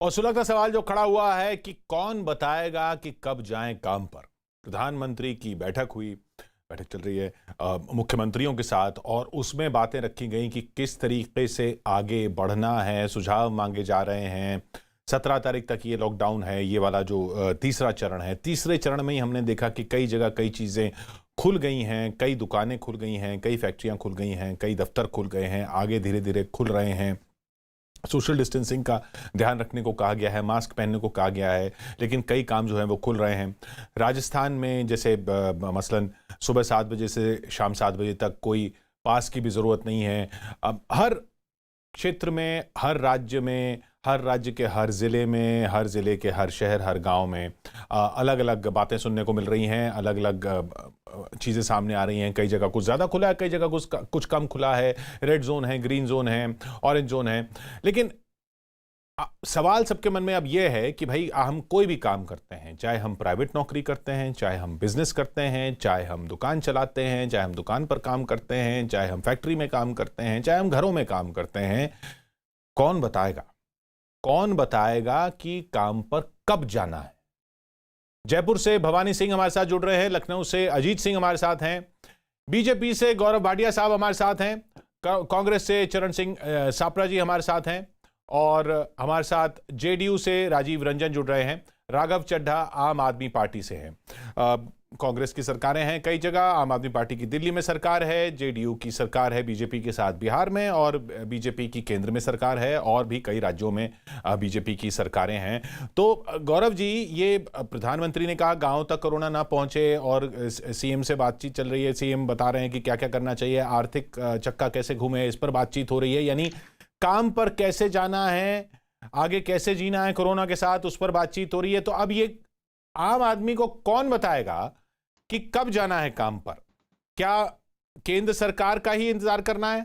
और सुलगता सवाल जो खड़ा हुआ है कि कौन बताएगा कि कब जाएं काम पर। प्रधानमंत्री की बैठक चल रही है मुख्यमंत्रियों के साथ, और उसमें बातें रखी गई कि किस तरीके से आगे बढ़ना है, सुझाव मांगे जा रहे हैं। 17 तारीख तक ये लॉकडाउन है, ये वाला जो तीसरा चरण है। तीसरे चरण में ही हमने देखा कि कई जगह कई चीज़ें खुल गई हैं, कई दुकानें खुल गई हैं, कई फैक्ट्रियां खुल गई हैं, कई दफ्तर खुल गए हैं, आगे धीरे धीरे खुल रहे हैं। सोशल डिस्टेंसिंग का ध्यान रखने को कहा गया है, मास्क पहनने को कहा गया है, लेकिन कई काम जो है वो खुल रहे हैं। राजस्थान में जैसे मसलन सुबह 7 बजे से शाम 7 बजे तक कोई पास की भी ज़रूरत नहीं है। अब हर क्षेत्र में, हर राज्य में, हर राज्य के हर ज़िले में, हर ज़िले के हर शहर, हर गांव में अलग अलग बातें सुनने को मिल रही हैं, अलग अलग चीज़ें सामने आ रही हैं। कई जगह कुछ ज़्यादा खुला है, कई जगह कुछ कम खुला है। रेड जोन है, ग्रीन जोन है, ऑरेंज जोन है। लेकिन सवाल सबके मन में अब यह है कि भाई हम कोई भी काम करते हैं, चाहे हम प्राइवेट नौकरी करते हैं, चाहे हम बिजनेस करते हैं, चाहे हम दुकान चलाते हैं, चाहे हम दुकान पर काम करते हैं, चाहे हम फैक्ट्री में काम करते हैं, चाहे हम घरों में काम करते हैं, कौन बताएगा? कौन बताएगा कि काम पर कब जाना है? जयपुर से भवानी सिंह हमारे साथ जुड़ रहे हैं, लखनऊ से अजीत सिंह हमारे साथ हैं, बीजेपी से गौरव भाटिया साहब हमारे साथ हैं, कांग्रेस से चरण सिंह सापरा जी हमारे साथ हैं, और हमारे साथ जेडीयू से राजीव रंजन जुड़ रहे हैं। राघव चड्ढा आम आदमी पार्टी से हैं। कांग्रेस की सरकारें हैं कई जगह, आम आदमी पार्टी की दिल्ली में सरकार है, जेडीयू की सरकार है बीजेपी के साथ बिहार में, और बीजेपी की केंद्र में सरकार है, और भी कई राज्यों में बीजेपी की सरकारें हैं। तो गौरव जी, ये प्रधानमंत्री ने कहा गांव तक कोरोना ना पहुंचे, और सीएम से बातचीत चल रही है, सीएम बता रहे हैं कि क्या क्या करना चाहिए, आर्थिक चक्का कैसे घूमे, इस पर बातचीत हो रही है। यानी काम पर कैसे जाना है, आगे कैसे जीना है कोरोना के साथ, उस पर बातचीत हो रही है। तो अब ये आम आदमी को कौन बताएगा कि कब जाना है काम पर? क्या केंद्र सरकार का ही इंतजार करना है?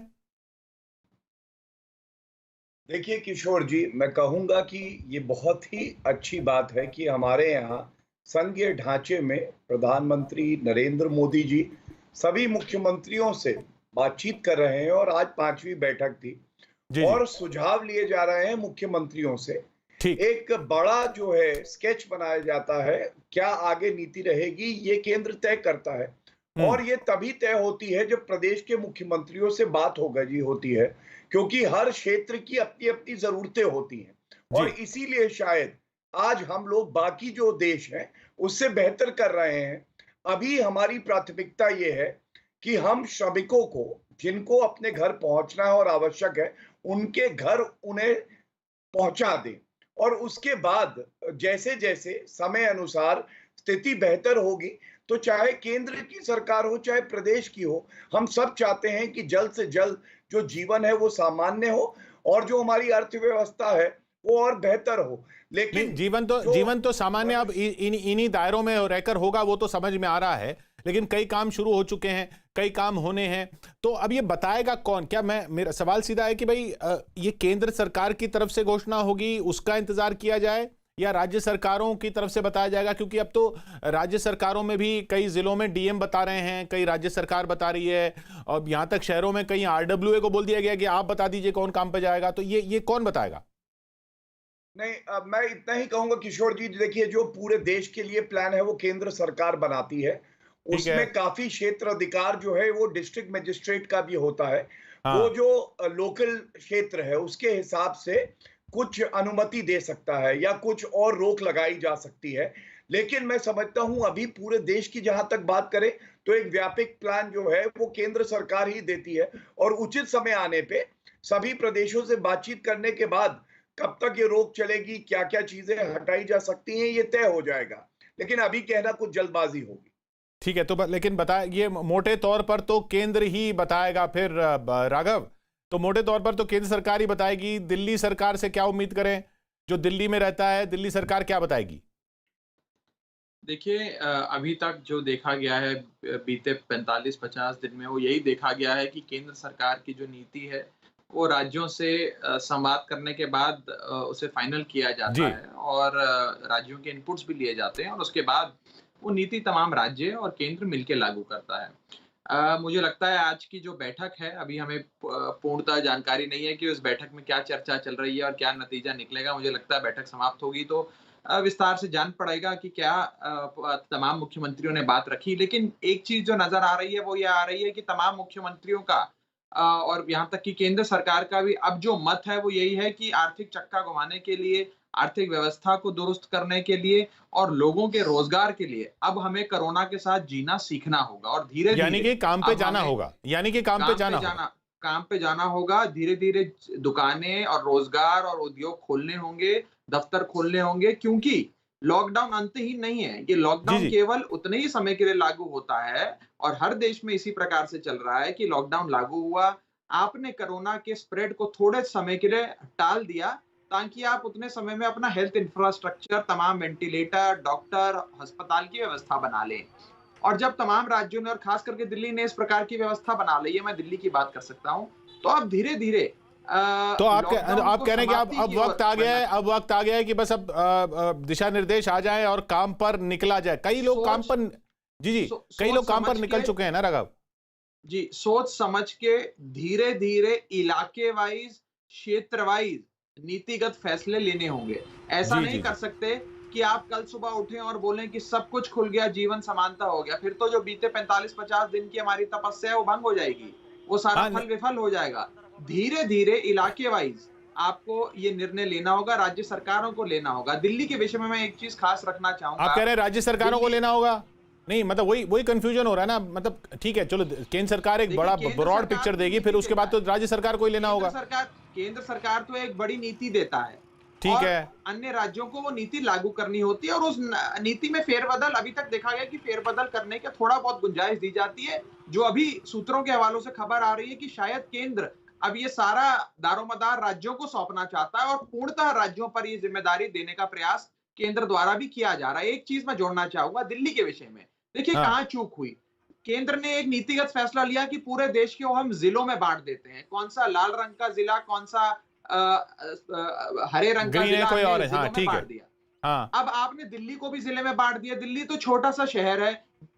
देखिए किशोर जी, मैं कहूंगा कि ये बहुत ही अच्छी बात है कि हमारे यहाँ संघीय ढांचे में प्रधानमंत्री नरेंद्र मोदी जी सभी मुख्यमंत्रियों से बातचीत कर रहे हैं, और आज 5वीं बैठक थी जी जी। और सुझाव लिए जा रहे हैं मुख्यमंत्रियों से। ठीक। एक बड़ा जो है स्केच बनाया जाता है, क्या आगे नीति रहेगी ये केंद्र तय करता है, हम्म। और ये तभी तय होती है जब प्रदेश के मुख्यमंत्रियों से बात होती है, क्योंकि हर क्षेत्र की अपनी अपनी जरूरतें होती हैं, और जी इसीलिए शायद आज हम लोग बाकी जो देश हैं उससे बेहतर कर रहे हैं। अभी हमारी प्राथमिकता ये है कि हम श्रमिकों को, जिनको अपने घर पहुंचना है और आवश्यक है, उनके घर उन्हें पहुंचा दें, और उसके बाद जैसे-जैसे समय अनुसार स्थिति बेहतर होगी, तो चाहे केंद्र की सरकार हो, चाहे प्रदेश की हो, हम सब चाहते हैं कि जल्द से जल्द जो जीवन है वो सामान्य हो, और जो हमारी अर्थव्यवस्था है वो और बेहतर हो। नहीं, लेकिन जो जीवन तो सामान्य अब इन्हीं दायरों में रहकर होगा, वो तो समझ में आ रहा है। लेकिन कई काम शुरू हो चुके हैं, कई काम होने हैं। तो अब ये बताएगा कौन? क्या मेरा सवाल सीधा है कि भाई ये केंद्र सरकार की तरफ से घोषणा होगी, उसका इंतजार किया जाए, या राज्य सरकारों की तरफ से बताया जाएगा? क्योंकि अब तो राज्य सरकारों में भी कई जिलों में डीएम बता रहे हैं, कई राज्य सरकार बता रही है, और यहां तक शहरों में कहीं आरडब्ल्यूए को बोल दिया गया कि आप बता दीजिए कौन काम पे जाएगा। तो ये कौन बताएगा? नहीं, मैं इतना ही कहूंगा किशोर जी, देखिए जो पूरे देश के लिए प्लान है वो केंद्र सरकार बनाती है। ठीक है। उसमें काफी क्षेत्र अधिकार जो है वो डिस्ट्रिक्ट मजिस्ट्रेट का भी होता है। वो हाँ। जो लोकल क्षेत्र है उसके हिसाब से कुछ अनुमति दे सकता है या कुछ और रोक लगाई जा सकती है। लेकिन मैं समझता हूं अभी पूरे देश की जहां तक बात करें, तो एक व्यापक प्लान जो है वो केंद्र सरकार ही देती है, और उचित समय आने पे सभी प्रदेशों से बातचीत करने के बाद कब तक ये रोक चलेगी, क्या-क्या चीजें हटाई जा सकती हैं, ये तय हो जाएगा। लेकिन अभी कहना कुछ जल्दबाजी होगी। ठीक है। तो लेकिन बताए, ये मोटे तौर पर तो केंद्र ही बताएगा फिर राघव। तो मोटे तौर पर तो केंद्र सरकार ही बताएगी। दिल्ली सरकार से क्या उम्मीद करें? जो दिल्ली में रहता है, दिल्ली सरकार क्या बताएगी? देखिए अभी तक जो देखा गया है बीते 45-50 दिन में, वो यही देखा गया है कि केंद्र सरकार की जो नीति है, वो राज्यों से संवाद करने के बाद उसे फाइनल किया जी। जाता है, और राज्यों के इनपुट्स भी लिए जाते हैं, और उसके बाद वो नीति तमाम राज्य और केंद्र मिलके लागू करता है। मुझे लगता है आज की जो बैठक है, अभी हमें पूर्णतः जानकारी नहीं है कि उस बैठक में क्या चर्चा चल रही है और क्या नतीजा निकलेगा। मुझे लगता है बैठक समाप्त होगी तो विस्तार से जान पड़ेगा कि क्या तमाम मुख्यमंत्रियों ने बात रखी। लेकिन एक चीज़ जो नज़र आ रही है वो ये आ रही है कि तमाम मुख्यमंत्रियों का और यहाँ तक कि केंद्र सरकार का भी अब जो मत है वो यही है कि आर्थिक चक्का घुमाने के लिए, आर्थिक व्यवस्था को दुरुस्त करने के लिए और लोगों के रोजगार के लिए अब हमें कोरोना के साथ जीना सीखना होगा और यानी धीरे-धीरे कि काम पे अब जाना हमें होगा, यानी कि काम पे जाना होगा। काम पे जाना होगा, धीरे-धीरे दुकानें और रोजगार और उद्योग खोलने होंगे, दफ्तर खोलने होंगे क्योंकि लॉकडाउन अंतहीन नहीं है। ये जी, लॉकडाउन जी। केवल उतने ही समय के लिए लागू होता है और हर देश में इसी प्रकार से चल रहा है कि लॉकडाउन लागू हुआ, आपने कोरोना के स्प्रेड को थोड़े समय के लिए टाल दिया ताकि आप उतने समय में अपना हेल्थ इंफ्रास्ट्रक्चर, तमाम वेंटिलेटर, डॉक्टर, अस्पताल की व्यवस्था बना लें। और जब तमाम राज्यों ने और खास करके दिल्ली ने इस प्रकार की व्यवस्था बना ली है, मैं दिल्ली की बात कर सकता हूँ, तो अब धीरे-धीरे तो लॉकडाउन आप को कह रहे हैं कि समाप्ति अब की वक्त ओर आ गया बढ़ना है, चाहिए। अब वक्त आ गया है कि बस अब दिशा निर्देश आ जाए और काम पर निकला जाए। कई लोग काम सोच पर जी, जी। कई सोच लोग काम पर समझ निकल के चुके हैं ना राघव? जी, सोच समझ के धीरे-धीरे इलाके वाइज़, क्षेत्र वाइज़ नीतिगत फैसले लेने होंगे। ऐसा जी, नहीं जी, कर जी। सकते कि आप कल सुबह उठें और बोलें कि सब कुछ खुल गया, जीवन समानता हो गया। फिर तो जो बीते 45-50 दिन की हमारी तपस्या है, वो भंग हो जाएगी। वो सारा हाँ, न फल विफल हो जाएगा। धीरे-धीरे इलाके वाइज़ आपको ये निर्णय लेना होगा, राज्य सरकारों को लेना होगा। दिल्ली के विषय में मैं एक चीज़ खास रखना आप चाहूँगा। कह रहे हैं राज्य सरकारों को दिल्ली लेना होगा? नहीं मतलब वही वही कन्फ्यूजन हो रहा है ना, मतलब ठीक है चलो केंद्र सरकार एक देखिए, बड़ा केंद्र ब्रॉड सरकार पिक्चर तो देगी, फिर नीति उसके देता बाद है। तो राज्य सरकार को ही लेना होगा। केंद्र सरकार तो एक बड़ी नीति देता है ठीक और है। अन्य राज्यों को वो नीति लागू करनी होती है और उस नीति में फेरबदल अभी तक देखा गया कि फेरबदल करने के थोड़ा बहुत गुंजाइश दी जाती है। जो अभी सूत्रों के हवालों से खबर आ रही है कि शायद केंद्र अब ये सारा दारोमदार राज्यों को सौंपना चाहता है और पूर्णतः राज्यों पर ये जिम्मेदारी देने का प्रयास केंद्र द्वारा भी किया जा रहा है। एक चीज मैं जोड़ना चाहूंगा दिल्ली के विषय में। देखिए हाँ। कहाँ चूक हुई। केंद्र ने एक नीतिगत फैसला लिया कि पूरे देश को हम जिलों में बांट देते हैं। कौन सा लाल रंग का जिला, कौन सा हरे रंग का ग्रीन है जिला कोई हमने और है। हाँ, जिलों में ठीक है। बांट दिया। हाँ। अब आपने दिल्ली को भी जिले में बांट दिया। दिल्ली तो छोटा सा शहर है।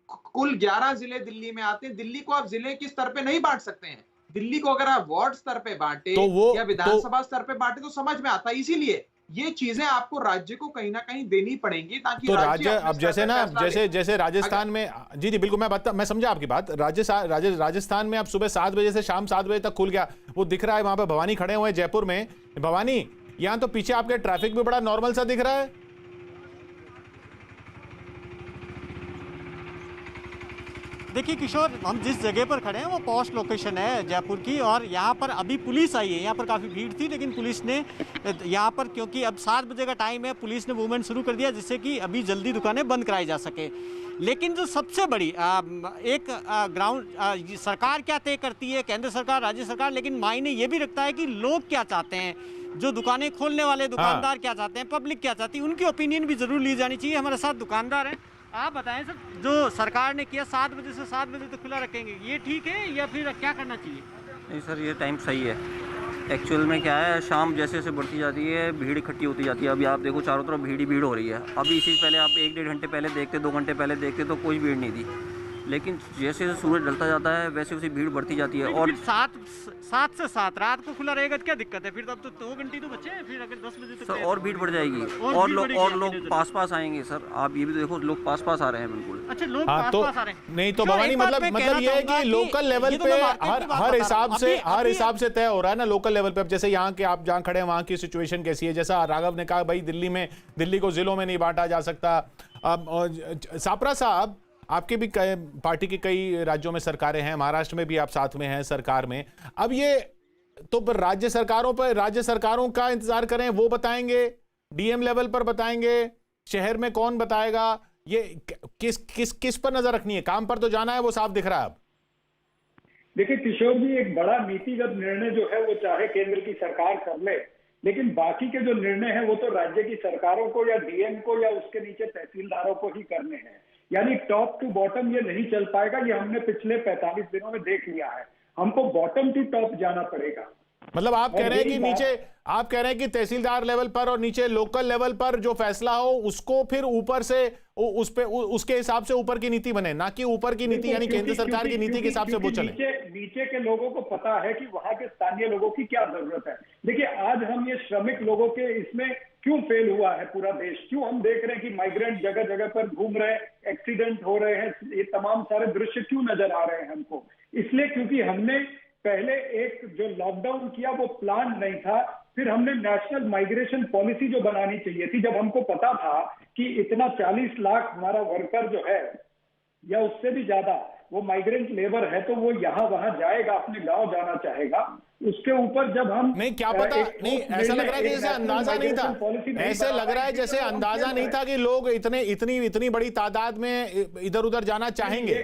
कुल 11 जिले दिल्ली में आते हैं। दिल्ली को आप जिले के स्तर पे नहीं बांट सकते हैं। दिल्ली को अगर आप वार्ड स्तर पे बांटे तो वो या तो विधानसभा स्तर पे बांटे तो समझ में आता है। इसीलिए ये चीजें आपको राज्य को कहीं ना कहीं देनी पड़ेंगी ताकि तो राज्य राज्य अपने अब स्तर जैसे पे ना फैसला ले। जैसे जैसे अगर राजस्थान में जी जी बिल्कुल मैं समझा आपकी बात। राजस्थान में अब सुबह 7 बजे से शाम 7 बजे तक खुल गया। वो दिख रहा है वहां पे भवानी खड़े हुए हैं जयपुर में। भवानी यहाँ तो पीछे आपके ट्रैफिक भी बड़ा नॉर्मल सा दिख रहा है। देखिए किशोर, हम जिस जगह पर खड़े हैं वो पॉश लोकेशन है जयपुर की और यहाँ पर अभी पुलिस आई है। यहाँ पर काफ़ी भीड़ थी लेकिन पुलिस ने यहाँ पर, क्योंकि अब 7 बजे का टाइम है, पुलिस ने मूवमेंट शुरू कर दिया जिससे कि अभी जल्दी दुकानें बंद कराई जा सके। लेकिन जो सबसे बड़ी एक ग्राउंड सरकार क्या तय करती है, केंद्र सरकार, राज्य सरकार, लेकिन मायने ये भी रखता है कि लोग क्या चाहते हैं, जो दुकानें खोलने वाले दुकानदार क्या चाहते हैं, पब्लिक क्या चाहती है, उनकी ओपिनियन भी जरूर ली जानी चाहिए। हमारे साथ दुकानदार हैं। आप बताएं सर, जो सरकार ने किया 7 बजे से 7 बजे तक खुला रखेंगे, ये ठीक है या फिर क्या करना चाहिए? नहीं सर, ये टाइम सही है। एक्चुअल में क्या है, शाम जैसे जैसे बढ़ती जाती है भीड़ इकट्ठी होती जाती है। अभी आप देखो चारों तरफ भीड़ ही भीड़ हो रही है। अभी इसी पहले आप 1-1.5 घंटे पहले देखते, 2 घंटे पहले देखते तो कोई भीड़ नहीं थी, लेकिन जैसे जैसे सूरज ढलता जाता है वैसे वैसे भीड़ बढ़ती जाती है। और 7 से 7 रात को खुला रहेगा तो क्या दिक्कत है? फिर तो अब तो 2 घंटे तो बचे हैं, फिर अगर 10 बजे तक सर और भीड़ बढ़ जाएगी और लोग पास आएंगे। सर आप ये भी तो देखो, लोग पास आ रहे हैं बिल्कुल। अच्छा, लोग हाँ, तो पास आ रहे हैं। नहीं तो जो भवानी एक बात मतलब मैं कहना ये है चाहूंगा कि लोकल लेवल ये तो पे मैं मार्केट की बात हर बता रहा हूं। हर अभी हिसाब से तय हो रहा है ना लोकल लेवल पे। अब जैसे यहाँ के आप जहाँ खड़े हैं वहाँ की सिचुएशन कैसी है, जैसा राघव ने कहा भाई दिल्ली को जिलों में नहीं बांटा जा सकता। अब सापरा साहब, आपके भी पार्टी की कई राज्यों में सरकारें हैं, महाराष्ट्र में भी आप साथ में हैं सरकार में। अब ये तो राज्य सरकारों का इंतजार करें, वो बताएंगे, डीएम लेवल पर बताएंगे, शहर में कौन बताएगा, ये किस पर नजर रखनी है? काम पर तो जाना है, वो साफ दिख रहा है। अब देखिए किशोर जी, एक बड़ा नीतिगत निर्णय जो है वो चाहे केंद्र की सरकार कर ले, लेकिन बाकी के जो निर्णय हैं वो तो राज्य की सरकारों को या डीएम को या उसके नीचे तहसीलदारों को ही करने हैं। यानी टॉप टू बॉटम ये नहीं चल पाएगा। ये हमने पिछले 45 दिनों में देख लिया है। हमको बॉटम टू टॉप जाना पड़ेगा। मतलब आप कह और रहे हैं कि यही बात- नीचे, आप कह रहे हैं कि तहसीलदार लेवल पर और नीचे लोकल लेवल पर जो फैसला हो उसको फिर ऊपर से उस पे उसके हिसाब से ऊपर की नीति बने, ना कि ऊपर की नीति यानी केंद्र सरकार की नीति के हिसाब से वो चले। नीचे के लोगों को पता है कि वहां के स्थानीय लोगों की क्या जरूरत है। देखिए आज हम ये श्रमिक लोगों के इसमें क्यों फेल हुआ है पूरा देश, क्यों हम देख रहे हैं कि माइग्रेंट जगह जगह पर घूम रहे हैं, एक्सीडेंट हो रहे हैं, ये तमाम सारे दृश्य क्यों नजर आ रहे हैं हमको? इसलिए क्योंकि हमने पहले एक जो लॉकडाउन किया वो प्लान नहीं था, फिर हमने नेशनल माइग्रेशन पॉलिसी जो बनानी चाहिए थी, जब हमको पता था कि इतना 40 लाख हमारा वर्कर जो है या उससे भी ज्यादा वो माइग्रेंट लेबर है, तो वो यहाँ वहां जाएगा, अपने गांव जाना चाहेगा। उसके ऊपर जब हम नहीं क्या पता, नहीं ऐसा लग रहा है कि जैसे अंदाजा नहीं था, ऐसे लग रहा है जैसे अंदाजा नहीं था कि लोग इतनी बड़ी तादाद में इधर उधर जाना चाहेंगे।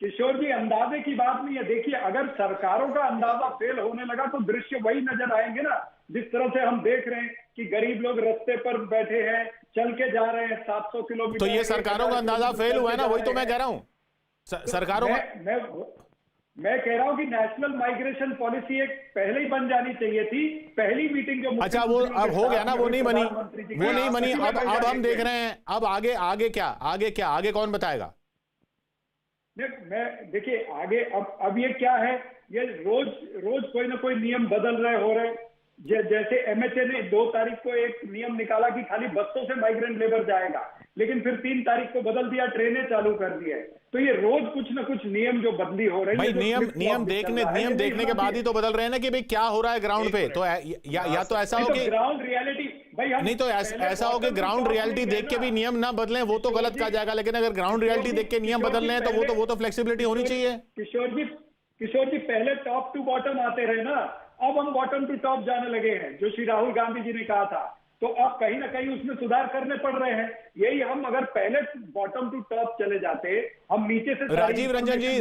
किशोर जी अंदाजे की बात नहीं है। देखिए अगर सरकारों का अंदाजा फेल होने लगा तो दृश्य वही नजर आएंगे ना, जिस तरह से हम देख रहे हैं कि गरीब लोग रास्ते पर बैठे हैं, चल के जा रहे हैं 700 किलोमीटर। तो ये सरकारों का अंदाजा फेल हुआ है ना, वही तो मैं कह रहा हूँ। सरकारों मैं कह रहा हूं कि नेशनल माइग्रेशन पॉलिसी एक पहले ही बन जानी चाहिए थी। पहली मीटिंग जो अच्छा वो अब हो गया ना, वो नहीं बनी, वो नहीं बनी। अब हम देख रहे हैं अब आगे क्या, आगे कौन बताएगा? मैं देखिए आगे अब ये क्या है, ये रोज कोई ना कोई नियम बदल रहे हो रहे। जैसे एमएचए ने 2 तारीख को एक नियम निकाला कि खाली बसों से माइग्रेंट लेबर जाएगा, लेकिन फिर 3 तारीख को बदल दिया, ट्रेनें चालू कर दी है। तो ये रोज कुछ ना कुछ नियम जो बदली हो रही है। भाई नियम देखने के बाद ही तो बदल रहे हैं ना कि भाई क्या हो रहा है ग्राउंड पे। तो या तो ऐसा हो कि ग्राउंड रियलिटी नहीं, तो ऐसा हो कि ग्राउंड रियलिटी देख के भी नियम ना बदलें, वो तो गलत कहा जाएगा। लेकिन अगर ग्राउंड रियलिटी देख के नियम बदल रहे हैं तो वो तो फ्लेक्सिबिलिटी होनी चाहिए। किशोर जी पहले टॉप टू बॉटम आते रहे ना, अब हम बॉटम टू टॉप जाने लगे हैं, जो श्री राहुल गांधी जी ने कहा था। तो अब कहीं ना कहीं उसमें सुधार करने पड़ रहे हैं। यही हम अगर पहले बॉटम टू टॉप चले जाते, हम नीचे से राजीव रंजन जी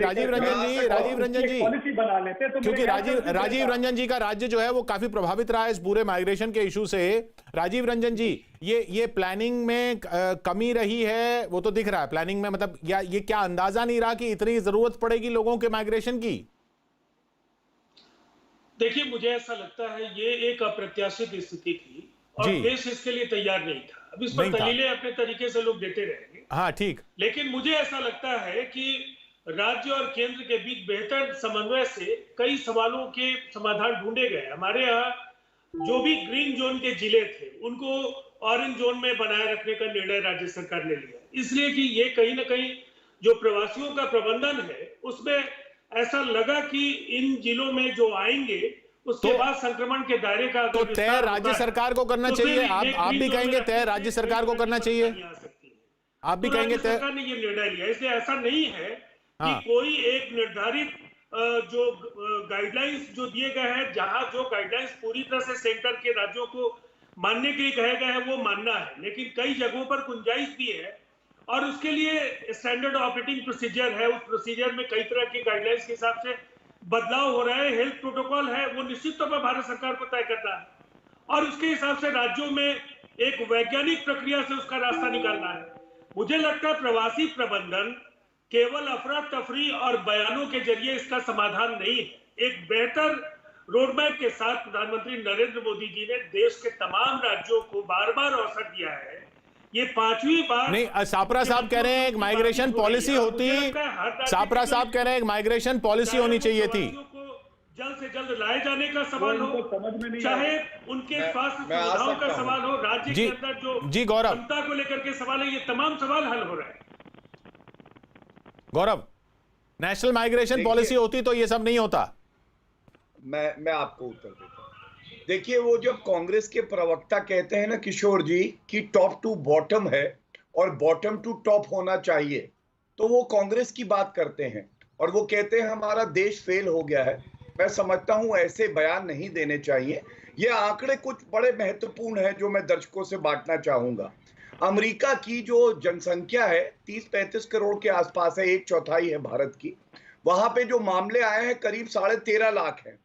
पॉलिसी बना लेते तो, क्योंकि राजीव रंजन जी का राज्य जो है वो काफी प्रभावित रहा है इस पूरे माइग्रेशन के इशू से। राजीव रंजन जी, ये प्लानिंग में कमी रही है, वो तो दिख रहा है प्लानिंग में। मतलब ये क्या अंदाजा नहीं रहा कि इतनी जरूरत पड़ेगी लोगों के माइग्रेशन की? देखिए मुझे ऐसा लगता है ये एक अप्रत्याशित स्थिति थी और देश इसके लिए तैयार नहीं था। अब इस पर दलीलें अपने तरीके से लोग देते रहेंगे। हाँ ठीक, लेकिन मुझे ऐसा लगता है कि राज्य और केंद्र के बीच बेहतर समन्वय से कई सवालों के समाधान ढूंढे गए। हमारे यहाँ जो भी ग्रीन जोन के जिले थे उनको ऑरेंज जोन में बनाए रखने का निर्णय राज्य सरकार ने लिया, इसलिए कि ये कहीं ना कहीं जो प्रवासियों का प्रबंधन है उसमें ऐसा लगा कि इन जिलों में जो आएंगे उसके बाद संक्रमण के दायरे का तो तय राज्य सरकार को करना चाहिए। आप भी कहेंगे तय राज्य सरकार को करना चाहिए, आप भी कहेंगे तय सरकार ने ये निर्णय लिया। इसलिए ऐसा नहीं है कि कोई एक निर्धारित जो गाइडलाइंस जो दिए गए हैं, जहां जो गाइडलाइंस पूरी तरह से सेंटर के राज्यों को मानने के लिए कहे गए हैं वो मानना है, लेकिन कई जगहों पर गुंजाइश भी है और उसके लिए स्टैंडर्ड ऑपरेटिंग प्रोसीजर है। उस प्रोसीजर में कई तरह की गाइडलाइंस के हिसाब से बदलाव हो रहा है। हेल्थ प्रोटोकॉल है, वो निश्चित तौर पर भारत सरकार को तय करना है और उसके हिसाब से राज्यों में एक वैज्ञानिक प्रक्रिया से उसका रास्ता निकालना है। मुझे लगता है प्रवासी प्रबंधन केवल अफरा तफरी और बयानों के जरिए इसका समाधान नहीं है। एक बेहतर रोडमैप के साथ प्रधानमंत्री नरेंद्र मोदी जी ने देश के तमाम राज्यों को बार बार अवसर दिया है। ये 5वीं बार नहीं, सापरा साहब कह रहे हैं एक माइग्रेशन पॉलिसी होती, सापरा साहब कह रहे हैं एक माइग्रेशन पॉलिसी होनी चाहिए थी। जल्द से जल्द लाए जाने का सवाल हो, चाहे उनके स्वास्थ्य सुविधाओं का सवाल हो, राज्य के अंदर जो गौरव क्षमता को लेकर के सवाल है, ये तमाम सवाल हल हो रहे हैं। गौरव, नेशनल माइग्रेशन पॉलिसी होती तो ये सब नहीं होता। मैं आपको उत्तर देता हूं। देखिए वो जब कांग्रेस के प्रवक्ता कहते हैं ना किशोर जी कि टॉप टू बॉटम है और बॉटम टू टॉप होना चाहिए, तो वो कांग्रेस की बात करते हैं और वो कहते हैं हमारा देश फेल हो गया है। मैं समझता हूं ऐसे बयान नहीं देने चाहिए। ये आंकड़े कुछ बड़े महत्वपूर्ण हैं जो मैं दर्शकों से बांटना चाहूंगा। अमेरिका की जो जनसंख्या है 30-35 करोड़ के आसपास है, 1/4 है भारत की। वहां पे जो मामले आए हैं करीब 13.5 लाख हैं।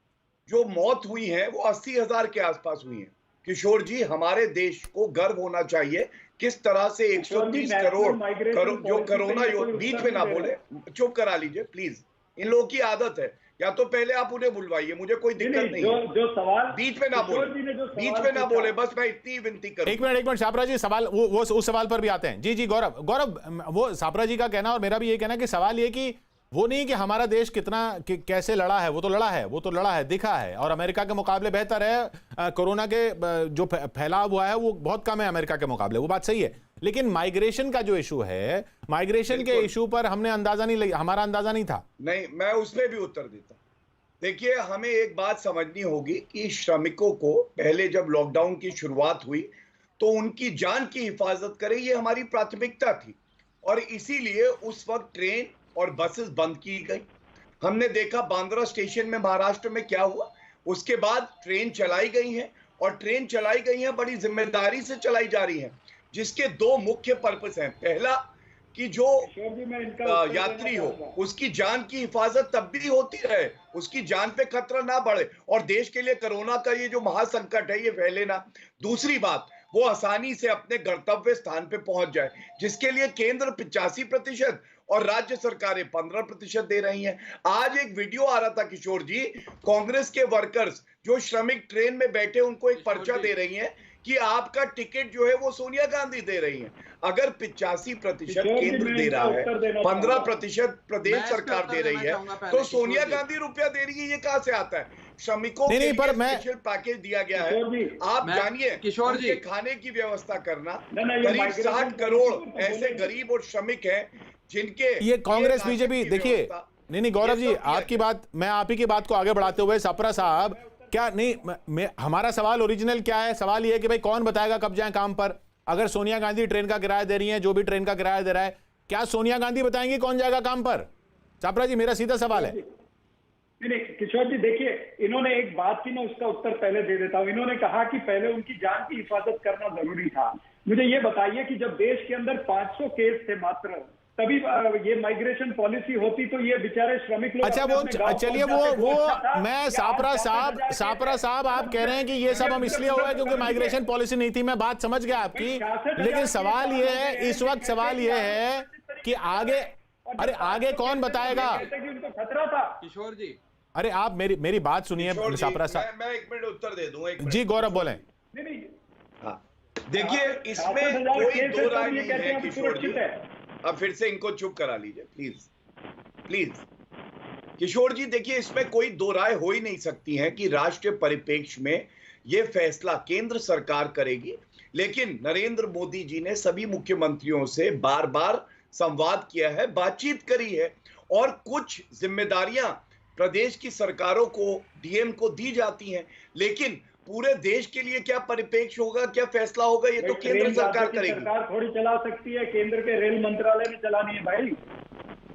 जो मौत हुई है वो 80,000 के आसपास हुई है। किशोर जी, हमारे देश को गर्व होना चाहिए किस तरह से 130 करोड़ जो कोरोना बीच में ना बोले, चुप करा लीजिए प्लीज। इन लोगों की आदत है या तो पहले आप उन्हें बुलवाइए, मुझे कोई दिक्कत नहीं है। जो सवाल बीच में ना बोले, बस मैं इतनी विनती करूं। एक मिनट छापरा जी, सवाल वो उस सवाल पर भी आते हैं। जी गौरव, वो छापरा जी का कहना और मेरा भी ये कहना कि सवाल ये कि वो नहीं कि हमारा देश कितना कैसे लड़ा है, वो तो लड़ा है दिखा है, और अमेरिका के मुकाबले बेहतर है। कोरोना के जो फैलाव हुआ है वो बहुत कम है अमेरिका के मुकाबले, वो बात सही है। लेकिन माइग्रेशन का जो इशू है, माइग्रेशन के इशू पर हमने हमारा अंदाजा नहीं था। नहीं, मैं उसमें भी उत्तर देता। देखिए, हमें एक बात समझनी होगी कि श्रमिकों को पहले जब लॉकडाउन की शुरुआत हुई तो उनकी जान की हिफाजत करें, ये हमारी प्राथमिकता थी, और इसीलिए उस वक्त ट्रेन और बसेस बंद की गई। हमने देखा बांद्रा स्टेशन में महाराष्ट्र में क्या हुआ। उसके बाद ट्रेन चलाई गई है, और ट्रेन चलाई गई है बड़ी जिम्मेदारी से चलाई जा रही है, जिसके दो मुख्य पर्पस हैं। पहला कि जो यात्री हो उसकी जान की हिफाजत तब भी होती रहे, उसकी जान पे खतरा ना बढ़े, और देश के लिए कोरोना का ये जो महासंकट है ये फैले ना। दूसरी बात, वो आसानी से अपने गंतव्य स्थान पे पहुंच जाए, जिसके लिए केंद्र 85% और राज्य सरकारें 15% दे रही हैं। आज एक वीडियो आ रहा था किशोर जी, कांग्रेस के वर्कर्स जो श्रमिक ट्रेन में बैठे उनको एक पर्चा दे रही हैं कि आपका टिकट जो है वो सोनिया गांधी दे रही हैं। अगर 85% केंद्र दे रहा है, 15% प्रदेश सरकार दे रही है, तो सोनिया गांधी रुपया दे रही है, ये कहां से आता है? श्रमिकों के लिए स्पेशल पैकेज दिया गया है। आप जानिए, किशोर जी, खाने की व्यवस्था करना, करीब 60 करोड़ ऐसे गरीब और श्रमिक हैं जिनके ये कांग्रेस बीजेपी, देखिए नहीं गौरव जी, आपकी बात, मैं आप ही की बात को आगे बढ़ाते हुए, छापरा साहब क्या नहीं, हमारा सवाल ओरिजिनल क्या है? सवाल ये है कि भाई कौन बताएगा कब जाए काम पर? अगर सोनिया गांधी ट्रेन का किराया दे रही है, जो भी ट्रेन का किराया दे रहा है, क्या सोनिया गांधी बताएंगी कौन जाएगा काम पर? छापरा जी, मेरा सीधा सवाल है। नहीं किशोर जी, देखिए, इन्होंने एक बात की, मैं उसका उत्तर पहले दे देता हूं। इन्होंने कहा कि पहले उनकी जान की हिफाजत करना जरूरी था। मुझे ये बताइए कि जब देश के अंदर 500 केस थे मात्र, तभी ये माइग्रेशन पॉलिसी होती तो ये बेचारे श्रमिक लोग, अच्छा वो चलिए वो मैं छापरा साहब आप कह रहे हैं कि ये सब हम इसलिए हुआ है क्योंकि माइग्रेशन पॉलिसी नहीं थी, मैं बात समझ गया आपकी। लेकिन सवाल ये है, इस वक्त सवाल ये है कि आगे, अरे आगे कौन बताएगा? खतरा था। किशोर जी, अरे आप मेरी बात सुनिए छापरा साहब। मैं 1 मिनट उत्तर दे दूं। जी गौरव बोले। हाँ, देखिए, इसमें कोई दो राय नहीं है किशोर जी। अब फिर से इनको चुप करा लीजिए प्लीज। किशोर जी, देखिए, इसमें कोई दो राय हो ही नहीं सकती है कि राष्ट्रीय परिप्रेक्ष्य में यह फैसला केंद्र सरकार करेगी। लेकिन नरेंद्र मोदी जी ने सभी मुख्यमंत्रियों से बार बार संवाद किया है, बातचीत करी है, और कुछ जिम्मेदारियां प्रदेश की सरकारों को, डीएम को दी जाती हैं। लेकिन पूरे देश के लिए क्या परिप्रेक्ष्य होगा, क्या फैसला होगा, ये तो केंद्र सरकार करेगी। सरकार थोड़ी चला सकती है, केंद्र के रेल मंत्रालय ने चलानी है भाई।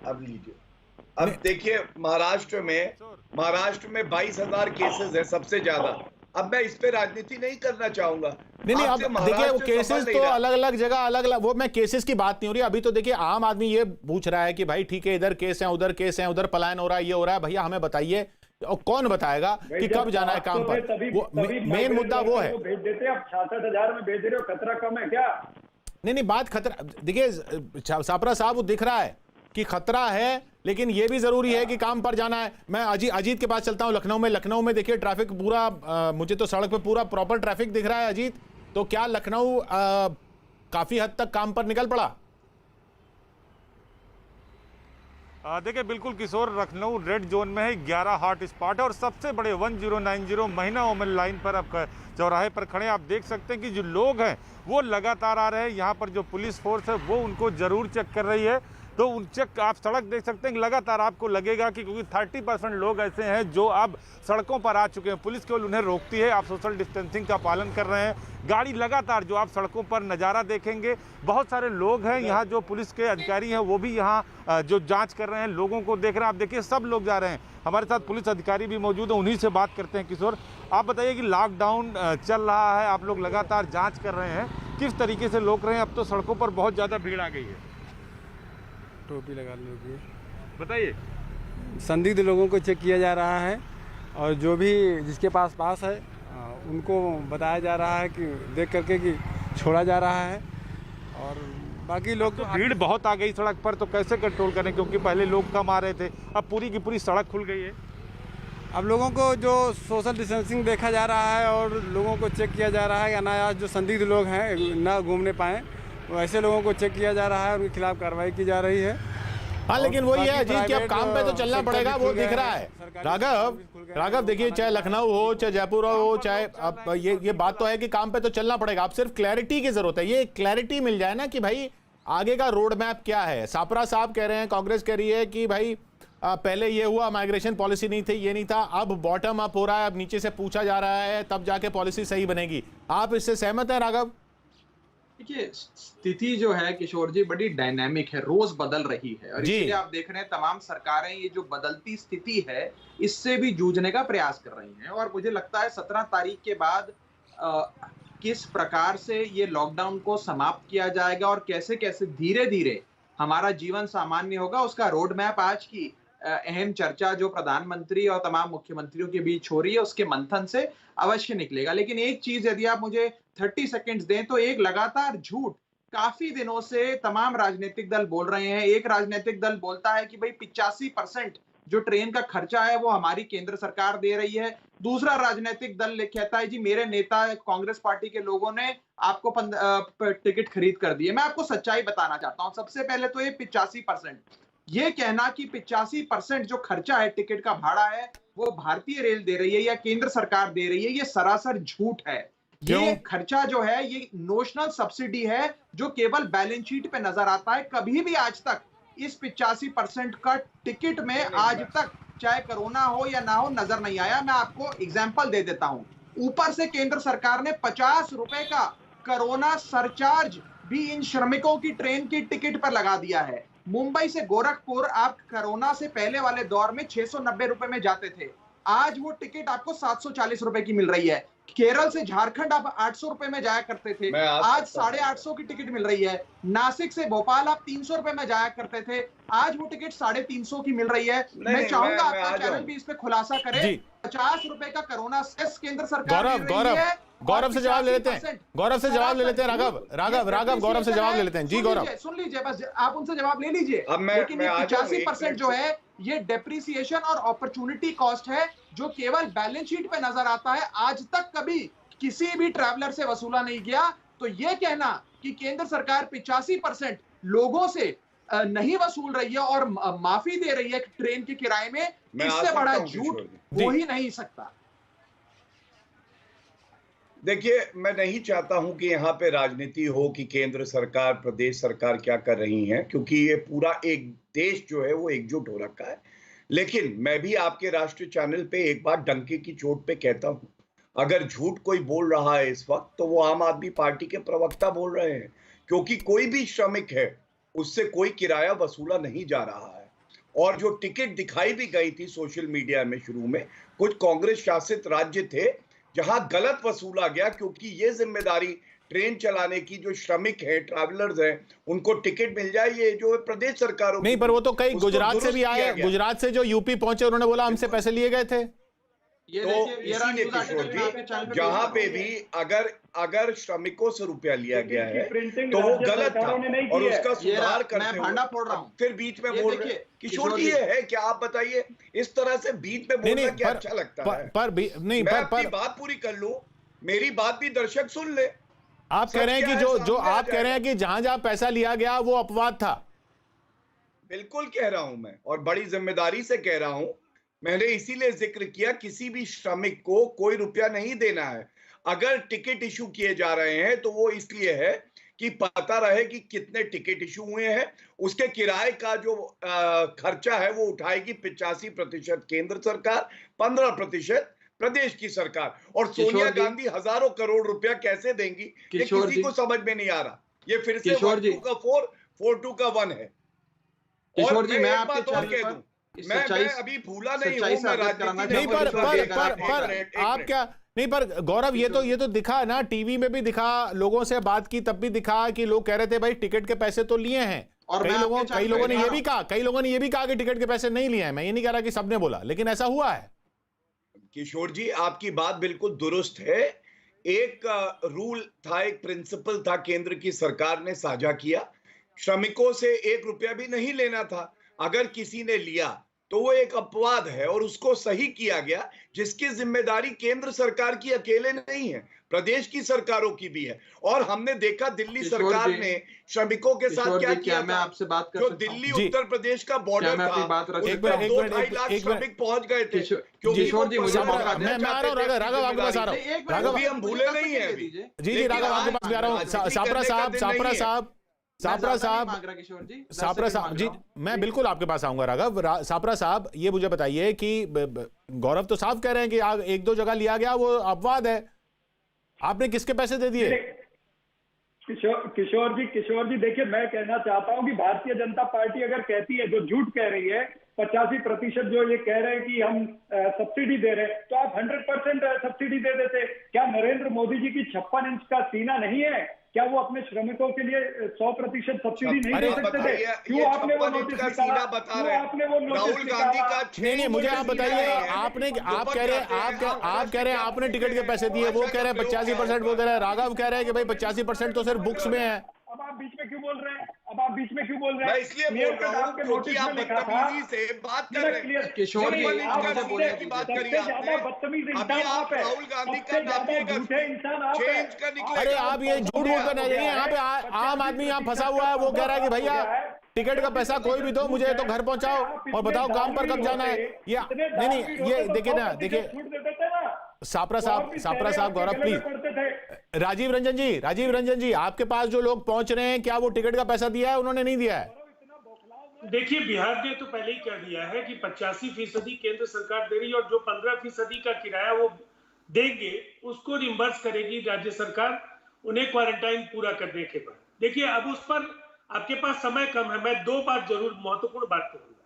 अब लीजिए, अब देखिए, महाराष्ट्र में 22,000 केसेस है, सबसे ज्यादा। अब मैं इस पे राजनीति नहीं करना चाहूंगा। नहीं अब देखिए, वो केसेस तो अलग अलग जगह अलग, वो मैं केसेस की बात नहीं हो रही अभी। तो देखिए, आम आदमी ये पूछ रहा है कि भाई ठीक है, इधर केस है, उधर केस है, उधर पलायन हो रहा है, ये हो रहा है। भैया हमें बताइए, और कौन बताएगा कि कब जाना है काम पर? वो मेन मुद्दा वो है। भेज देते आप 66,000 में भेज रहे हो, खतरा कम है क्या? नहीं बात खतरा, देखिए छापरा साहब, वो दिख रहा है कि खतरा है, लेकिन ये भी जरूरी है कि काम पर जाना है। मैं अजीत के पास चलता हूं लखनऊ में देखिए ट्रैफिक पूरा, मुझे तो सड़क पे पूरा प्रॉपर ट्रैफिक दिख रहा है। अजीत, तो क्या लखनऊ काफी हद तक काम पर निकल पड़ा? देखिए बिल्कुल किशोर, लखनऊ रेड जोन में है, 11 हॉट स्पॉट है, और सबसे बड़े 1090 महीना ओमन लाइन पर आप चौराहे पर खड़े आप देख सकते हैं कि जो लोग हैं वो लगातार आ रहे हैं। यहाँ पर जो पुलिस फोर्स है वो उनको जरूर चेक कर रही है। तो उन चेक, आप सड़क देख सकते हैं, लगातार आपको लगेगा कि क्योंकि 30% लोग ऐसे हैं जो अब सड़कों पर आ चुके हैं। पुलिस केवल उन्हें रोकती है, आप सोशल डिस्टेंसिंग का पालन कर रहे हैं। गाड़ी लगातार, जो आप सड़कों पर नज़ारा देखेंगे, बहुत सारे लोग हैं यहाँ, जो पुलिस के अधिकारी हैं वो भी यहाँ जो जांच कर रहे हैं, लोगों को देख रहे हैं। आप देखिए, सब लोग जा रहे हैं। हमारे साथ पुलिस अधिकारी भी मौजूद हैं, उन्हीं से बात करते हैं। किशोर, आप बताइए कि लॉकडाउन चल रहा है, आप लोग लगातार जाँच कर रहे हैं, किस तरीके से लोग रहे हैं? अब तो सड़कों पर बहुत ज़्यादा भीड़ आ गई है। टोपी लगा लीजिए, बताइए। संदिग्ध लोगों को चेक किया जा रहा है, और जो भी जिसके पास है उनको बताया जा रहा है कि देख करके कि छोड़ा जा रहा है। और बाकी लोग तो भीड़ बहुत आ गई सड़क पर, तो कैसे कंट्रोल करें? क्योंकि पहले लोग कम आ रहे थे, अब पूरी की पूरी सड़क खुल गई है। अब लोगों को जो सोशल डिस्टेंसिंग देखा जा रहा है और लोगों को चेक किया जा रहा है, अनायास जो संदिग्ध लोग हैं ना घूमने पाएँ, वैसे लोगों को चेक किया जा रहा है, उनके खिलाफ कार्रवाई की जा रही है। हाँ, लेकिन वही है अजीत कि अब काम पे तो चलना पड़ेगा, वो दिख रहा है। राघव देखिए, चाहे लखनऊ हो, चाहे जयपुर हो, चाहे अब ये बात तो है कि काम पे तो चलना पड़ेगा। अब सिर्फ क्लैरिटी की जरूरत है, ये क्लैरिटी मिल जाए ना कि भाई आगे का रोड मैप क्या है। सापरा साहब कह रहे हैं, कांग्रेस कह रही है कि भाई पहले ये हुआ, माइग्रेशन पॉलिसी नहीं थी, ये नहीं था, अब बॉटम अप हो रहा है, अब नीचे से पूछा जा रहा है, तब जाके पॉलिसी सही बनेगी। आप इससे सहमत हैं राघव? देखिए, स्थिति जो है किशोर जी बड़ी डायनामिक है, रोज बदल रही है, और इसलिए आप देख रहे हैं तमाम सरकारें ये जो बदलती स्थिति है इससे भी जूझने का प्रयास कर रही हैं। और मुझे लगता है 17 तारीख के बाद किस प्रकार से ये लॉकडाउन को समाप्त किया जाएगा और कैसे कैसे धीरे धीरे हमारा जीवन सामान्य होगा, उसका रोड मैप आज की अहम चर्चा जो प्रधानमंत्री और तमाम मुख्यमंत्रियों के बीच हो रही है उसके मंथन से अवश्य निकलेगा। लेकिन एक चीज यदि आप मुझे 30 सेकंड्स दें तो एक लगातार झूठ काफी दिनों से तमाम राजनीतिक दल बोल रहे हैं। एक राजनीतिक दल बोलता है कि भाई 85% जो ट्रेन का खर्चा है वो हमारी केंद्र सरकार दे रही है। दूसरा राजनीतिक दल कहता है जी मेरे नेता कांग्रेस पार्टी के लोगों ने आपको टिकट खरीद कर दिए। मैं आपको सच्चाई बताना चाहता हूं। सबसे पहले तो ये 85%, ये कहना कि 85% जो खर्चा है टिकट का भाड़ा है वो भारतीय रेल दे रही है या केंद्र सरकार दे रही है, ये सरासर झूठ है। ये खर्चा जो है ये नोशनल सब्सिडी है जो केवल बैलेंस शीट पे नजर आता है। कभी भी आज तक इस 85% का टिकट में आज तक चाहे कोरोना हो या ना हो नजर नहीं आया। मैं आपको एग्जांपल दे देता हूं। ऊपर से केंद्र सरकार ने 50 रुपए का कोरोना सरचार्ज भी इन श्रमिकों की ट्रेन की टिकट पर लगा दिया है। मुंबई से गोरखपुर आप कोरोना से पहले वाले दौर में 690 रुपए में जाते थे, आज वो टिकट आपको 740 रुपए की मिल रही है। केरल से झारखंड आप 800 रुपए में जाया करते थे, आज 850 की टिकट मिल रही है। नासिक से भोपाल आप 300 रुपए में जाया करते थे, आज वो टिकट 350 की मिल रही है। मैं चाहूंगा आपका चैनल भी इस पे खुलासा करे। 50 रुपए का कोरोना सेस केंद्र सरकार गौरव से जवाब ले लेते हैं, गौरव से जवाब ले लेते हैं। राघव गौरव से जवाब ले लेते हैं। जी गौरव, सुन लीजिए, बस आप उनसे जवाब ले लीजिए। लेकिन ये 85% जो है ये डेप्रिसिएशन और अपॉर्चुनिटी कॉस्ट है जो केवल बैलेंस शीट पे नजर आता है, आज तक कभी किसी भी ट्रैवलर से वसूला नहीं गया। तो ये कहना कि केंद्र सरकार 85% लोगों से नहीं वसूल रही है और माफी दे रही है ट्रेन के किराए में, इससे बड़ा झूठ हो ही नहीं सकता। देखिए, मैं नहीं चाहता हूं कि यहाँ पे राजनीति हो कि केंद्र सरकार प्रदेश सरकार क्या कर रही हैं, क्योंकि ये पूरा एक देश जो है वो एकजुट हो रखा है। लेकिन मैं भी आपके राष्ट्रीय चैनल पे एक बार डंके की चोट पे कहता हूं, अगर झूठ कोई बोल रहा है इस वक्त तो वो आम आदमी पार्टी के प्रवक्ता बोल रहे हैं, क्योंकि कोई भी श्रमिक है उससे कोई किराया वसूला नहीं जा रहा है। और जो टिकट दिखाई भी गई थी सोशल मीडिया में शुरू में, कुछ कांग्रेस शासित राज्य थे जहां गलत वसूला गया, क्योंकि ये जिम्मेदारी ट्रेन चलाने की जो श्रमिक हैं, ट्रैवलर्स हैं, उनको टिकट मिल जाए, ये जो प्रदेश सरकारों नहीं। पर वो तो कई गुजरात से भी आए, गुजरात से जो यूपी पहुंचे उन्होंने बोला हमसे पैसे लिए गए थे। तो इसीलिए किशोर जी, जहां पे भी अगर श्रमिकों से रुपया लिया गया है तो वो गलत था और उसका सुधार करते हुए फिर बीच में बोल रहे। किशोर जी, ये है क्या? आप बताइए, इस तरह से बीच में बोलना क्या अच्छा लगता है? मैं अपनी बात पूरी कर लूं, मेरी बात भी दर्शक सुन ले। आप कह रहे हैं कि जो आप कह रहे हैं कि जहां जहां पैसा लिया गया वो अपवाद था। बिल्कुल कह रहा हूं मैं, और बड़ी जिम्मेदारी से कह रहा हूं। मैंने इसीलिए जिक्र किया, किसी भी श्रमिक को कोई रुपया नहीं देना है। अगर टिकट इशू किए जा रहे हैं तो वो इसलिए है कि पता रहे कि कितने टिकट इशू हुए हैं, उसके किराए का जो खर्चा है वो उठाएगी 85% केंद्र सरकार, 15% प्रदेश की सरकार। और सोनिया गांधी हजारों करोड़ रुपया कैसे देंगी ये किसी को समझ में नहीं आ रहा। ये फिर से 1-2 का 4, 4-2 का 1 है। किशोर जी, मैं आपके कह दूं, मैं अभी भूला नहीं हूं, मैं राजनीति नहीं, पर आप क्या नहीं, पर गौरव ये तो दिखा ना, टीवी में भी दिखा, लोगों से बात की तब भी दिखा कि लोग कह रहे थे भाई टिकट के पैसे तो लिए हैं। और कई लोगों ने ये भी कहा कि टिकट के पैसे नहीं लिए हैं। मैं ये नहीं कह रहा कि सबने बोला, लेकिन ऐसा हुआ है। किशोर जी, आपकी बात बिल्कुल दुरुस्त है। एक रूल था, एक प्रिंसिपल था, केंद्र की सरकार ने साझा किया, श्रमिकों से 1 रुपया भी नहीं लेना था। अगर किसी ने लिया तो वो एक अपवाद है और उसको सही किया गया, जिसकी जिम्मेदारी केंद्र सरकार की अकेले नहीं है, प्रदेश की सरकारों की भी है। और हमने देखा दिल्ली सरकार ने श्रमिकों के साथ क्या किया। मैं आपसे बात कर जो दिल्ली उत्तर प्रदेश का बॉर्डर था, उस पर 2-2.5 लाख श्रमिक पहुंच गए थे। किशोर जी मुझे मौका दें। मैं आ रहा हूँ, राघव आपके पास आ रहा हूँ। राघव अभी हम भूले नहीं है अभी। जी राघव आपके पास भी आ रहा हूँ। सापरा साहब जी, मैं बिल्कुल आपके पास आऊंगा। राघव सापरा साहब, ये मुझे बताइए कि गौरव तो साफ कह रहे हैं कि 1-2 जगह लिया गया, वो अपवाद है। आपने किसके पैसे दे दिए? किशोर जी देखिए, मैं कहना चाहता हूं कि भारतीय जनता पार्टी अगर कहती है, जो झूठ कह रही है, 85% जो ये कह रहे हैं कि हम सब्सिडी दे रहे हैं, तो आप 100% सब्सिडी दे देते। क्या नरेंद्र मोदी जी की 56 इंच का सीना नहीं है? क्या वो अपने श्रमिकों के लिए 100% सब्सिडी नहीं दे सकते थे? क्यों आपने वो नोटिस निकाला? आपने वो नोटिस निकाला? नहीं, मुझे आप बताइए, आप कह रहे हैं आपने टिकट के पैसे दिए, वो कह रहे हैं 85% वो दे रहे हैं। राघव कह रहे हैं कि भाई 85% तो सिर्फ बुक्स में है। अब आप बीच में क्यों बोल रहे हैं? मैं इसलिए बोल रहा हूं क्योंकि आप बदतमीजी से बात कर रहे हैं। किशोर जी, की बात करी आपने। अभी आप राहुल गांधी का चेंज का निकले। अरे आप ये झूठ बोल कर नहीं जाइए। यहाँ पे आम आदमी यहाँ फंसा हुआ है, वो कह रहा है कि भैया टिकट का पैसा कोई भी दो, मुझे तो घर पहुंचाओ और बताओ काम पर कब जाना है। ये नहीं, ये देखिए ना, देखिए सापरा साहब गौरव प्लीज। राजीव रंजन जी, आपके पास जो लोग पहुंच रहे हैं, क्या वो टिकट का पैसा दिया है? उन्होंने नहीं दिया है। देखिए, बिहार ने तो पहले ही कह दिया है कि 85% केंद्र सरकार दे रही है और जो 15% का किराया वो देंगे उसको रिम्बर्स करेगी राज्य सरकार, उन्हें क्वारंटाइन पूरा करने के बाद। देखिए, अब उस पर आपके पास समय कम है, मैं 2 बात जरूर महत्वपूर्ण बात करूंगा।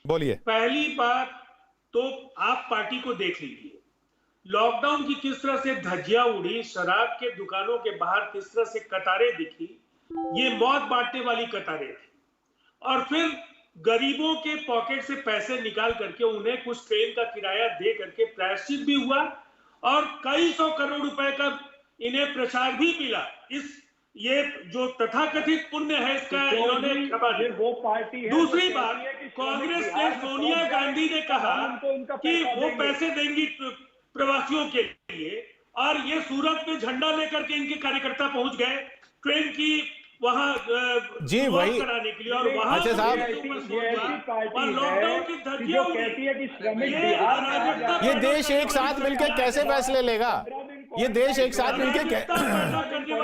बोलिए। पहली बात तो आप पार्टी को देख लीजिए, लॉकडाउन की किस तरह से धज्जियां उड़ी, शराब के दुकानों के बाहर किस तरह से कतारें दिखी, ये मौत बांटने वाली कतारें थी। और फिर गरीबों के पॉकेट से पैसे निकाल करके उन्हें कुछ ट्रेन का किराया दे करके प्रायश्चित भी हुआ और कई 100 करोड़ रुपए का इन्हें प्रचार भी मिला। ये जो तथाकथित पुण्य है इसका इन्होंने खबर। वो पार्टी है। दूसरी बात, कांग्रेस ने सोनिया गांधी ने कहा कि वो पैसे देंगी प्रवासियों के लिए, और ये सूरत में झंडा लेकर के इनके कार्यकर्ता पहुंच गए ट्रेन की वहां जी वही कराने के लिए। और वहां अच्छा साहब, और लॉकडाउन की धज्जियां कहती है कि श्रमिक बिहार, ये देश एक साथ मिलकर कैसे फैसले लेगा? ये देश एक साथ मिलकर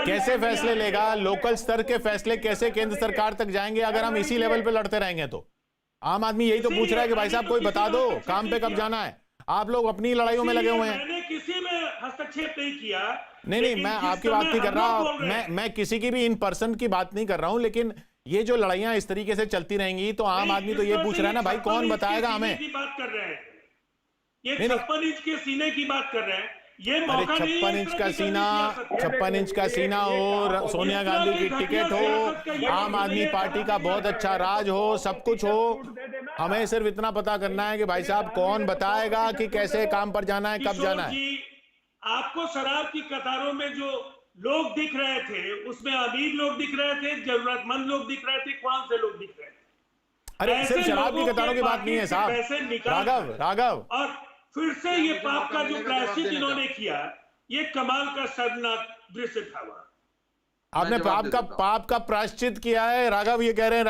कैसे फैसले लेगा? लोकल स्तर के फैसले कैसे केंद्र सरकार तक जाएंगे अगर हम इसी लेवल पे लड़ते रहेंगे? तो आम आदमी यही तो पूछ रहा है कि भाई साहब कोई बता दो काम पे कब जाना है। आप लोग अपनी लड़ाइयों में लगे हुए हैं। मैंने किसी में हस्तक्षेप नहीं किया। नहीं, मैं आपकी बात नहीं कर रहा, मैं किसी की भी इन पर्सन की बात नहीं कर रहा हूं, लेकिन ये जो लड़ाइयां इस तरीके से चलती रहेंगी तो आम आदमी तो ये पूछ रहा है ना, भाई कौन बताएगा हमें? बात कर रहे हैं, ये 56 इंच के सीने की बात कर रहे हैं। ये अरे 56 इंच का सीना, 56 इंच का सीना हो, सोनिया गांधी की टिकट हो, आम आदमी पार्टी का बहुत अच्छा राज हो, सब कुछ हो, हमें सिर्फ इतना पता करना है कि भाई साहब कौन बताएगा कि कैसे काम पर जाना है, कब जाना है। आपको शराब की कतारों में जो लोग दिख रहे थे, उसमें अमीर लोग दिख रहे थे, जरूरतमंद लोग दिख रहे थे, कौन से लोग दिख रहे थे? अरे सिर्फ शराब की कतारों की बात नहीं है साहब। राघव, और फिर से ये पाप का जो प्रायश्चित इन्होंने किया, ये कमाल का शर्मनाक दृश्य था। आपने पाप का प्रायश्चित किया है, राघव ये कह रहे हैं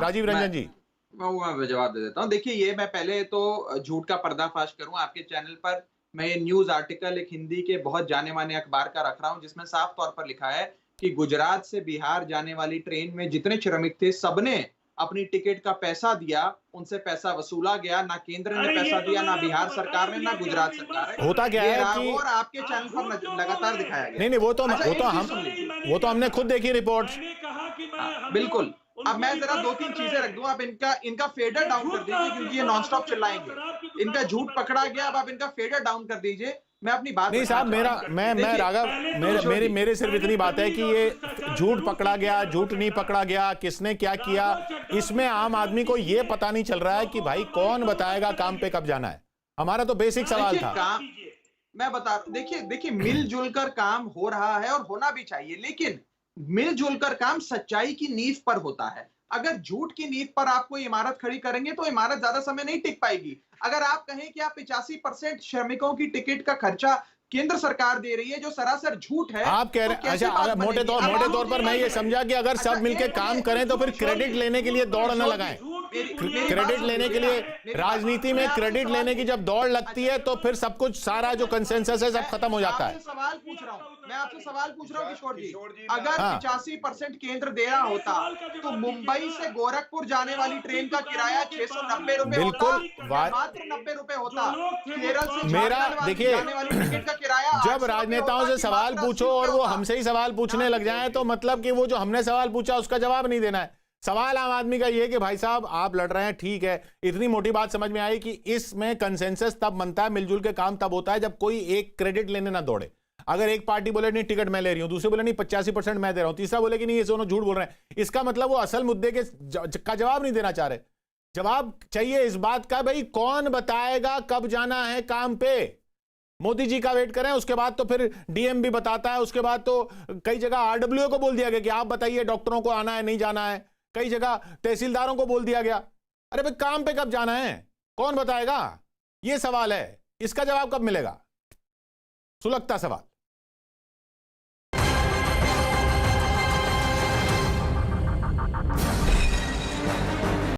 राजीव रंजन जी। मैं जवाब दे देता हूँ। देखिए, ये मैं पहले तो झूठ का पर्दाफाश करूं आपके चैनल पर। मैं ये न्यूज आर्टिकल एक हिंदी के बहुत जाने माने अखबार का रख रहा हूं, जिसमें साफ तौर पर लिखा है कि गुजरात से बिहार जाने वाली ट्रेन में जितने श्रमिक थे सबने अपनी टिकट का पैसा दिया, उनसे पैसा वसूला गया। ना केंद्र ने पैसा दिया, ना बिहार सरकार ने, ना गुजरात सरकार ने। होता क्या है कि और आपके चैनल पर लगातार दिखाया गया। नहीं, वो तो हमने खुद देखी रिपोर्ट्स। बिल्कुल। अब मैं जरा 2-3 चीजें रख दूं, आप इनका फेडर डाउन कर दीजिए क्योंकि ये नॉनस्टॉप चिल्लाएंगे। इनका झूठ पकड़ा गया, अब आप इनका फेडर डाउन कर दीजिए। मैं अपनी बात नहीं साहब, मैं राघव, मेरे सिर्फ इतनी बात है कि ये झूठ पकड़ा गया, झूठ नहीं पकड़ा गया, किसने क्या किया, इसमें आम आदमी को ये पता नहीं चल रहा है कि भाई कौन बताएगा काम पे कब जाना है। हमारा तो बेसिक सवाल था। मैं बता, देखिए मिलजुल कर काम हो रहा है और होना भी चाहिए, लेकिन मिलजुल कर काम सच्चाई की नींव पर होता है। अगर झूठ की नींव पर आप कोई इमारत खड़ी करेंगे तो इमारत ज्यादा समय नहीं टिक पाएगी। अगर आप कहें कि आप 85% श्रमिकों की टिकट का खर्चा केंद्र सरकार दे रही है, जो सरासर झूठ है। आप कह रहे हैं, अच्छा, अगर मोटे तौर पर मैं ये समझा कि अगर सब मिलके काम करें तो फिर क्रेडिट लेने के लिए दौड़ न लगाएं। क्रेडिट लेने के लिए, राजनीति में क्रेडिट लेने की जब दौड़ लगती है तो फिर सब कुछ, सारा जो कंसेंसस है, सब खत्म हो जाता है। सवाल पूछ रहा हूं, मैं आपसे सवाल पूछ रहा हूं किशोर जी, अगर 85% केंद्र दे रहा होता तो मुंबई से गोरखपुर जाने वाली ट्रेन का किराया 690 रुपए होता, मात्र 90 रुपए होता। केरल से मेरा देखिए, जाने वाली टिकट का किराया जब राजनेताओं से सवाल पूछो और वो हमसे ही सवाल पूछने लग जाएं तो मतलब कि वो जो हमने सवाल पूछा उसका जवाब नहीं देना है। सवाल आम आदमी का ये है कि भाई साहब आप लड़ रहे हैं, ठीक है, इतनी मोटी बात समझ में आई कि इसमें कंसेंसस तब बनता है, मिलजुल के काम तब होता है जब कोई एक क्रेडिट लेने ना दौड़े। अगर एक पार्टी बोले नहीं टिकट मैं ले रही हूं, दूसरे बोले नहीं 85% मैं दे रहा हूं, तीसरा बोले कि नहीं ये दोनों झूठ बोल रहे हैं, इसका मतलब वो असल मुद्दे का जवाब नहीं देना चाह रहे। जवाब चाहिए इस बात का, भाई कौन बताएगा कब जाना है काम पे। मोदी जी का वेट करें, उसके बाद तो फिर डीएम भी बताता है, उसके बाद तो कई जगह आरडब्ल्यूओ को बोल दिया गया कि आप बताइए डॉक्टरों को आना है नहीं जाना है, कई जगह तहसीलदारों को बोल दिया गया। अरे भाई काम पे कब जाना है, कौन बताएगा, ये सवाल है, इसका जवाब कब मिलेगा? सुलगता सवाल।